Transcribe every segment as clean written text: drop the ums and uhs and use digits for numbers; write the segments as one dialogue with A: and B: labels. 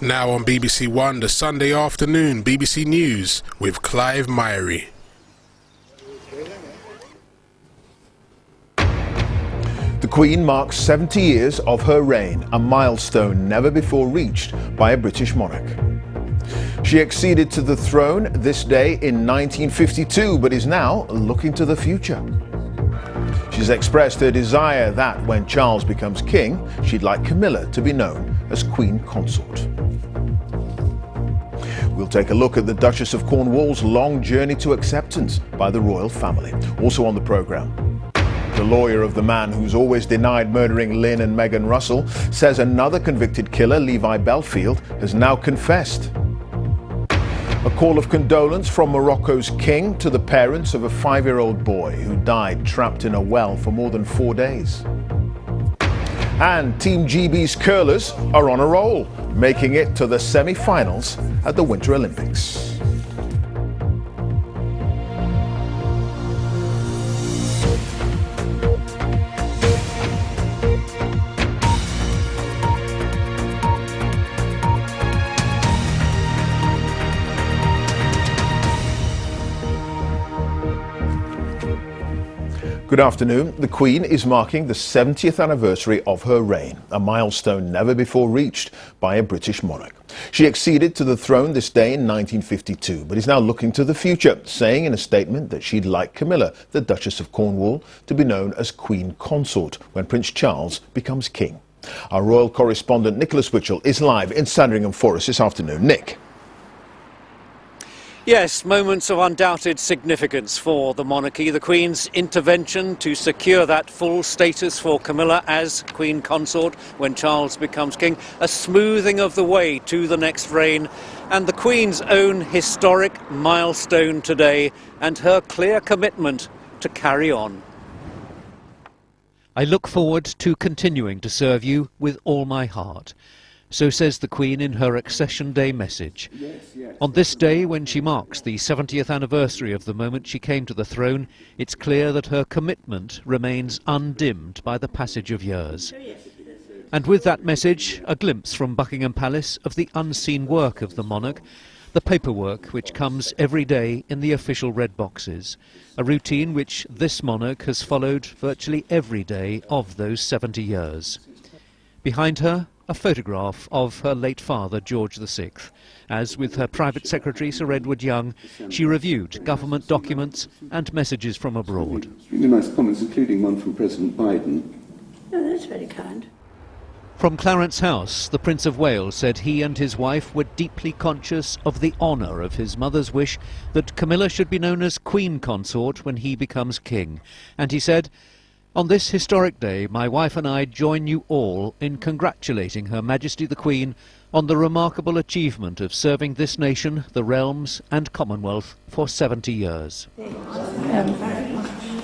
A: Now on BBC One, the Sunday afternoon BBC News with Clive Myrie.
B: The Queen marks 70 years of her reign, a milestone never before reached by a British monarch. She acceded to the throne this day in 1952, but is now looking to the future. She's expressed her desire that when Charles becomes king, she'd like Camilla to be known as Queen Consort. We'll take a look at the Duchess of Cornwall's long journey to acceptance by the royal family. Also on the programme, the lawyer of the man who's always denied murdering Lynn and Meghan Russell says another convicted killer, Levi Belfield, has now confessed. A call of condolence from Morocco's king to the parents of a 5-year-old boy who died trapped in a well for more than 4 days. And Team GB's curlers are on a roll, making it to the semi-finals at the Winter Olympics. Good afternoon. The Queen is marking the 70th anniversary of her reign, a milestone never before reached by a British monarch. She acceded to the throne this day in 1952, but is now looking to the future, saying in a statement that she'd like Camilla, the Duchess of Cornwall, to be known as Queen Consort when Prince Charles becomes king. Our royal correspondent Nicholas Witchell is live in Sandringham Forest this afternoon. Nick.
C: Yes, moments of undoubted significance for the monarchy. The Queen's intervention to secure that full status for Camilla as Queen Consort when Charles becomes king, a smoothing of the way to the next reign, and the Queen's own historic milestone today and her clear commitment to carry on.
D: I look forward to continuing to serve you with all my heart. So says the Queen in her Accession Day message. On this day, when she marks the 70th anniversary of the moment she came to the throne, it's clear that her commitment remains undimmed by the passage of years. And with that message, a glimpse from Buckingham Palace of the unseen work of the monarch, the paperwork which comes every day in the official red boxes, a routine which this monarch has followed virtually every day of those 70 years. Behind her, a photograph of her late father, George VI, as with her private secretary, Sir Edward Young, she reviewed government documents and messages from abroad.
E: Really nice comments, including one from President Biden.
F: Oh, that's very kind.
D: From Clarence House, the Prince of Wales said he and his wife were deeply conscious of the honour of his mother's wish that Camilla should be known as Queen Consort when he becomes king. And he said, "On this historic day, my wife and I join you all in congratulating Her Majesty the Queen on the remarkable achievement of serving this nation, the realms and Commonwealth for 70 years.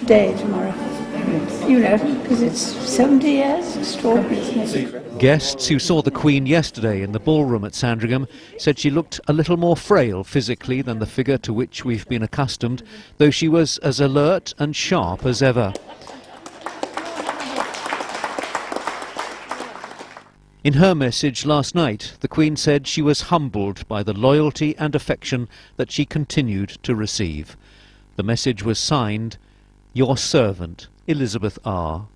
F: Day tomorrow. You know, because it's 70 years, extraordinary, isn't it?
D: Guests who saw the Queen yesterday in the ballroom at Sandringham said she looked a little more frail physically than the figure to which we've been accustomed, though she was as alert and sharp as ever. In her message last night, the Queen said she was humbled by the loyalty and affection that she continued to receive. The message was signed, "Your servant, Elizabeth R."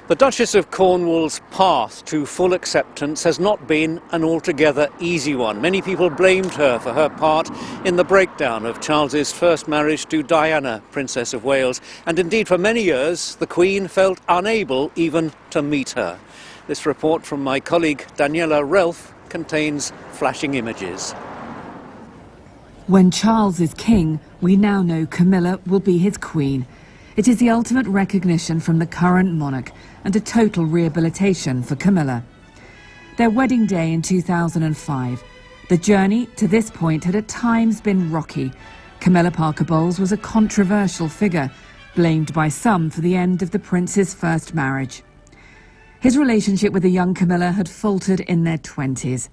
C: The Duchess of Cornwall's path to full acceptance has not been an altogether easy one. Many people blamed her for her part in the breakdown of Charles's first marriage to Diana, Princess of Wales, and indeed for many years the Queen felt unable even to meet her. This report from my colleague Daniela Relf contains flashing images.
G: When Charles is king, we now know Camilla will be his queen. It is the ultimate recognition from the current monarch and a total rehabilitation for Camilla. Their wedding day in 2005. The journey to this point had at times been rocky. Camilla Parker Bowles was a controversial figure, blamed by some for the end of the prince's first marriage. His relationship with the young Camilla had faltered in their 20s.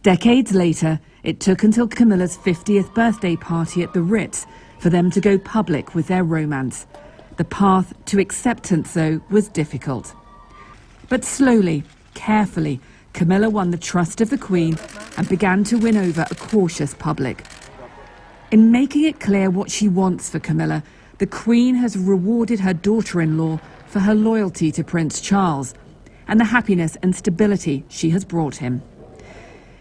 G: Decades later, it took until Camilla's 50th birthday party at the Ritz for them to go public with their romance. The path to acceptance, though, was difficult. But slowly, carefully, Camilla won the trust of the Queen and began to win over a cautious public. In making it clear what she wants for Camilla, the Queen has rewarded her daughter-in-law for her loyalty to Prince Charles and the happiness and stability she has brought him.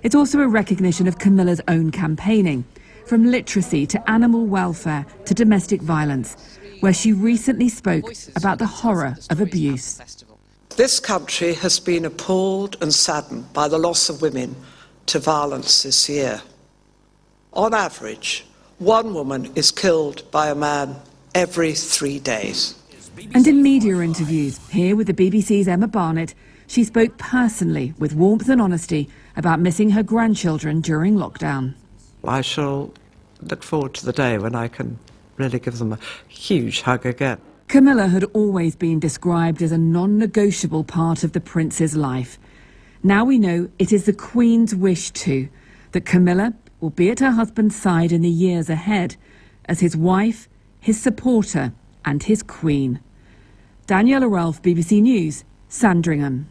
G: It's also a recognition of Camilla's own campaigning, from literacy to animal welfare to domestic violence, where she recently spoke about the horror of abuse.
H: This country has been appalled and saddened by the loss of women to violence this year. On average, one woman is killed by a man every 3 days.
G: And in media interviews, here with the BBC's Emma Barnett, she spoke personally with warmth and honesty about missing her grandchildren during lockdown.
H: I shall look forward to the day when I can really give them a huge hug again.
G: Camilla had always been described as a non-negotiable part of the prince's life. Now we know it is the Queen's wish too, that Camilla will be at her husband's side in the years ahead, as his wife, his supporter and his Queen. Daniela Ralph, BBC News, Sandringham.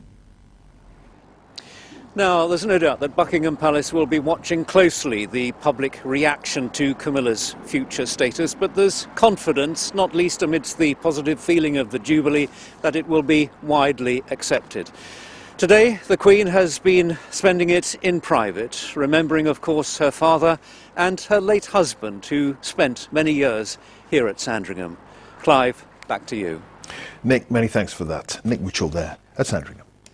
C: Now, there's no doubt that Buckingham Palace will be watching closely the public reaction to Camilla's future status, but there's confidence, not least amidst the positive feeling of the Jubilee, that it will be widely accepted. Today, the Queen has been spending it in private, remembering, of course, her father and her late husband, who spent many years here at Sandringham. Clive, back to you.
B: Nick, many thanks for that. Nick Mitchell there at Sandringham.